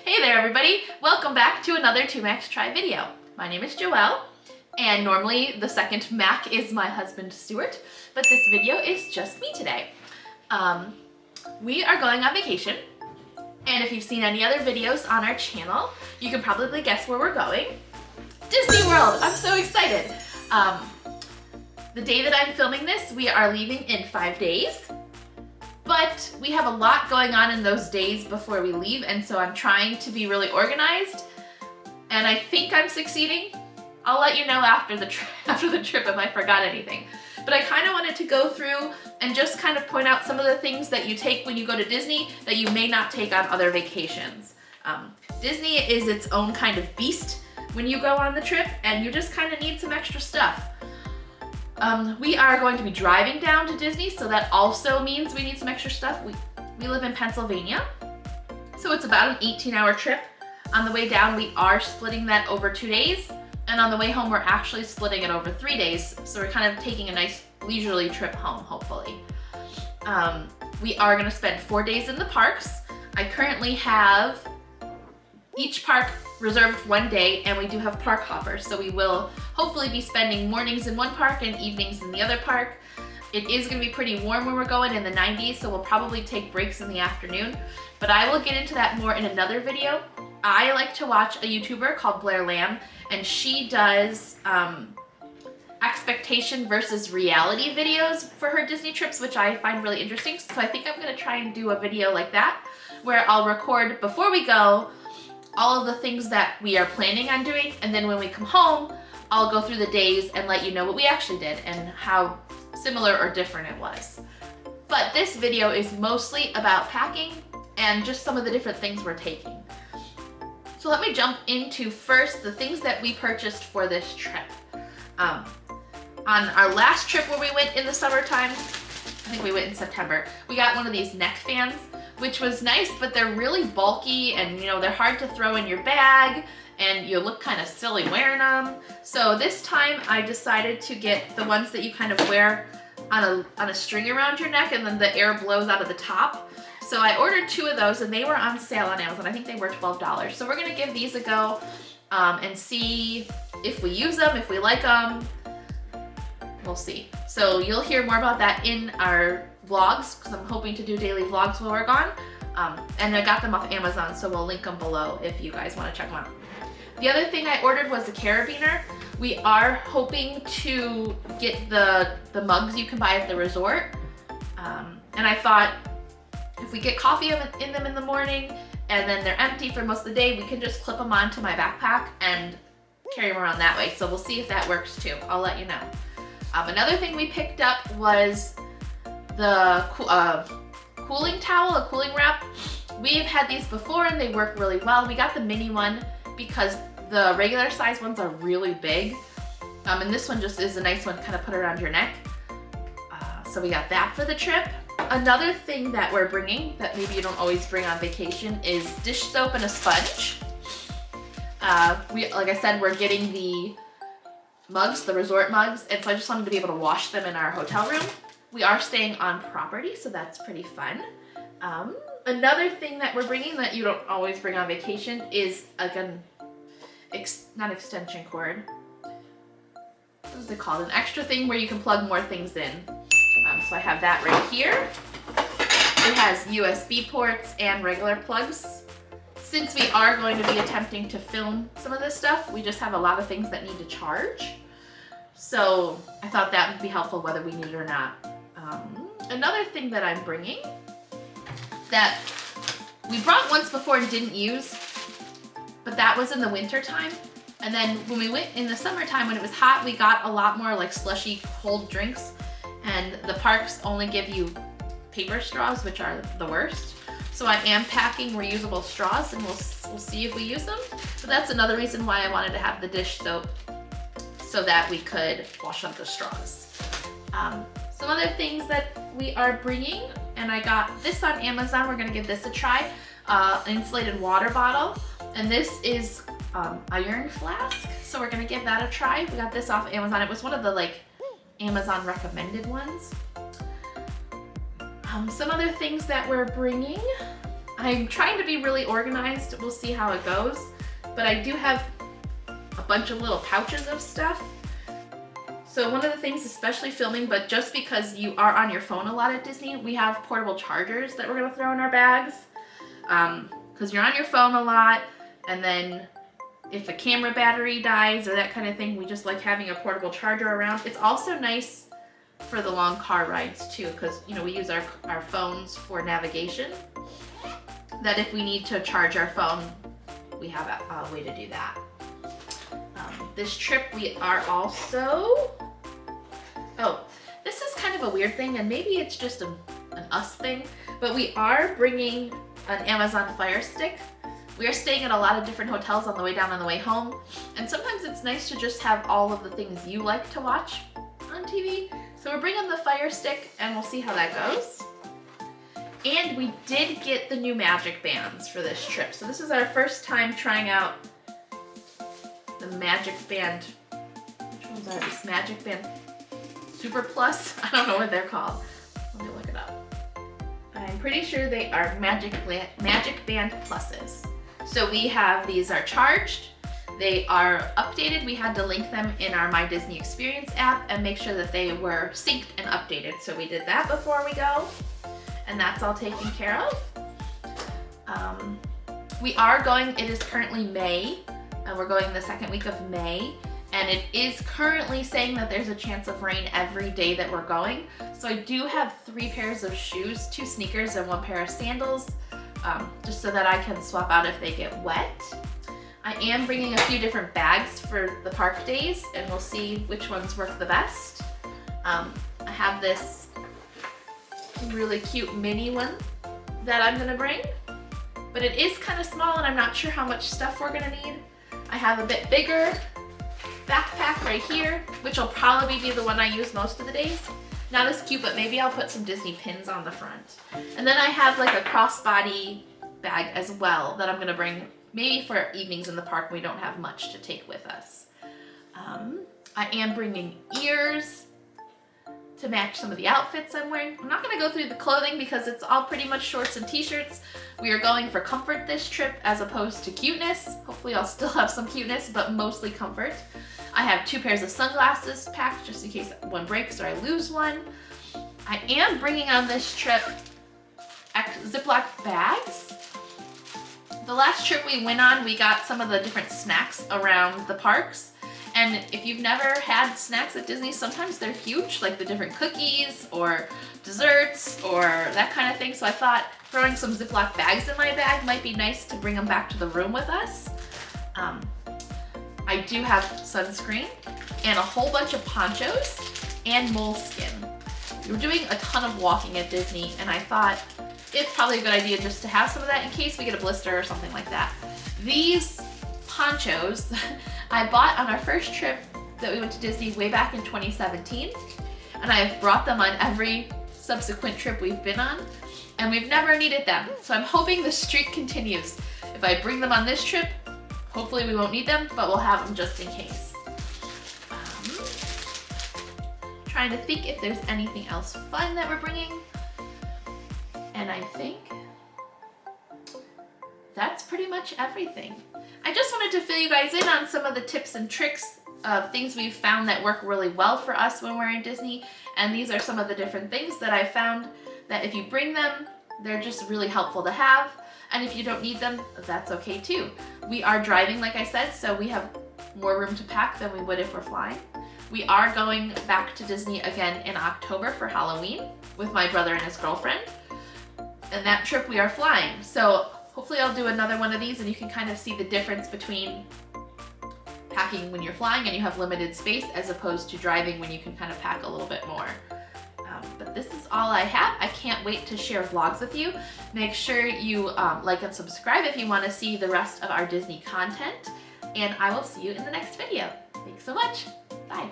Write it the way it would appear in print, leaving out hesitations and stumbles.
Hey there everybody, welcome back to another 2 Macs Try video. My name is Joelle, and normally the second Mac is my husband Stuart, but this video is just me today. We are going on vacation, and if you've seen any other videos on our channel, you can probably guess where we're going. Disney World! I'm so excited! The day that I'm filming this, we are leaving in 5 days. But we have a lot going on in those days before we leave, and so I'm trying to be really organized, and I think I'm succeeding. I'll let you know after the trip if I forgot anything. But I kind of wanted to go through and just kind of point out some of the things that you take when you go to Disney that you may not take on other vacations. Disney is its own kind of beast when you go on the trip, and you just kind of need some extra stuff. We are going to be driving down to Disney, so that also means we need some extra stuff. We live in Pennsylvania, so it's about an 18-hour trip. On the way down, we are splitting that over 2 days, and on the way home, we're actually splitting it over 3 days, so we're kind of taking a nice leisurely trip home, hopefully. We are going to spend 4 days in the parks. I currently have each park reserved 1 day, and we do have park hoppers, so we will hopefully be spending mornings in one park and evenings in the other park. It is going to be pretty warm when we're going, in the 90s, so we'll probably take breaks in the afternoon, but I will get into that more in another video. I like to watch a YouTuber called Blair Lamb, and she does expectation versus reality videos for her Disney trips, which I find really interesting, so I think I'm going to try and do a video like that, where I'll record before we go all of the things that we are planning on doing, and then when we come home, I'll go through the days and let you know what we actually did and how similar or different it was. But this video is mostly about packing and just some of the different things we're taking. So let me jump into first the things that we purchased for this trip. On our last trip where we went in the summertime, I think we went in September, we got one of these neck fans, which was nice, but they're really bulky and they're hard to throw in your bag and you look kind of silly wearing them. So this time I decided to get the ones that you kind of wear on a string around your neck and then the air blows out of the top. So I ordered 2 of those and they were on sale on Amazon. I think they were $12. So we're gonna give these a go and see if we use them, if we like them. We'll see. So you'll hear more about that in our vlogs, because I'm hoping to do daily vlogs while we're gone. And I got them off Amazon, so we'll link them below if you guys want to check them out. The other thing I ordered was a carabiner. We are hoping to get the mugs you can buy at the resort. And I thought if we get coffee in them in the morning and then they're empty for most of the day, we can just clip them onto my backpack and carry them around that way. So we'll see if that works too. I'll let you know. Another thing we picked up was the cooling towel, a cooling wrap. We've had these before and they work really well. We got the mini one because the regular size ones are really big. And this one just is a nice one to kind of put around your neck. So we got that for the trip. Another thing that we're bringing that maybe you don't always bring on vacation is dish soap and a sponge. Like I said, we're getting the mugs, the resort mugs, and so I just wanted to be able to wash them in our hotel room. We are staying on property, so that's pretty fun. Another thing that we're bringing that you don't always bring on vacation is not extension cord. What is it called? An extra thing where you can plug more things in. So I have that right here. It has USB ports and regular plugs. Since we are going to be attempting to film some of this stuff, we just have a lot of things that need to charge. So I thought that would be helpful whether we need it or not. Another thing that I'm bringing that we brought once before and didn't use, but that was in the winter time. And then when we went in the summertime when it was hot, we got a lot more like slushy cold drinks, and the parks only give you paper straws, which are the worst. So I am packing reusable straws and we'll see if we use them. But that's another reason why I wanted to have the dish soap, so that we could wash up the straws. Some other things that we are bringing, and I got this on Amazon, we're gonna give this a try, an insulated water bottle, and this is iron flask, so we're gonna give that a try. We got this off Amazon. It was one of the Amazon recommended ones. Some other things that we're bringing, I'm trying to be really organized. We'll see how it goes. But I do have a bunch of little pouches of stuff. So one of the things, especially filming, but just because you are on your phone a lot at Disney, we have portable chargers that we're gonna throw in our bags. Because you're on your phone a lot, and then if a camera battery dies or that kind of thing, we just like having a portable charger around. It's also nice for the long car rides too, because you know we use our phones for navigation. That if we need to charge our phone, we have a way to do that. This trip we are also, this is kind of a weird thing, and maybe it's just an us thing, but we are bringing an Amazon Fire Stick. We are staying at a lot of different hotels on the way down and the way home, and sometimes it's nice to just have all of the things you like to watch on TV. So we're bringing the Fire Stick, and we'll see how that goes. And we did get the new Magic Bands for this trip. So this is our first time trying out the Magic Band. Which ones are these? Magic Band Super Plus? I don't know what they're called. Let me look it up. I'm pretty sure they are Magic Band Pluses. So we have, these are charged. They are updated. We had to link them in our My Disney Experience app and make sure that they were synced and updated. So we did that before we go, and that's all taken care of. We are going, it is currently May, and we're going the second week of May, and it is currently saying that there's a chance of rain every day that we're going. So I do have 3 pairs of shoes, 2 sneakers and 1 pair of sandals, just so that I can swap out if they get wet. I am bringing a few different bags for the park days, and we'll see which ones work the best. I have this really cute mini one that I'm gonna bring, but it is kind of small and I'm not sure how much stuff we're gonna need. I have a bit bigger backpack right here, which will probably be the one I use most of the days. Not as cute, but maybe I'll put some Disney pins on the front. And then I have like a crossbody bag as well that I'm gonna bring maybe for evenings in the park when we don't have much to take with us. I am bringing ears to match some of the outfits I'm wearing. I'm not gonna go through the clothing because it's all pretty much shorts and t-shirts. We are going for comfort this trip as opposed to cuteness. Hopefully I'll still have some cuteness, but mostly comfort. I have 2 pairs of sunglasses packed just in case one breaks or I lose one. I am bringing on this trip Ziploc bags. The last trip we went on, we got some of the different snacks around the parks. And if you've never had snacks at Disney, sometimes they're huge, like the different cookies or desserts or that kind of thing. So I thought throwing some Ziploc bags in my bag might be nice to bring them back to the room with us. I do have sunscreen and a whole bunch of ponchos and moleskin. We were doing a ton of walking at Disney, and I thought it's probably a good idea just to have some of that in case we get a blister or something like that. These ponchos I bought on our first trip that we went to Disney way back in 2017, and I've brought them on every subsequent trip we've been on, and we've never needed them. So I'm hoping the streak continues. If I bring them on this trip, hopefully we won't need them, but we'll have them just in case. Trying to think if there's anything else fun that we're bringing. And I think that's pretty much everything. I just wanted to fill you guys in on some of the tips and tricks of things we've found that work really well for us when we're in Disney. And these are some of the different things that I found that if you bring them, they're just really helpful to have. And if you don't need them, that's okay too. We are driving, like I said, so we have more room to pack than we would if we're flying. We are going back to Disney again in October for Halloween with my brother and his girlfriend. And that trip we are flying. So hopefully I'll do another one of these and you can kind of see the difference between packing when you're flying and you have limited space as opposed to driving when you can kind of pack a little bit more. But this is all I have. I can't wait to share vlogs with you. Make sure you like and subscribe if you want to see the rest of our Disney content. And I will see you in the next video. Thanks so much. Bye.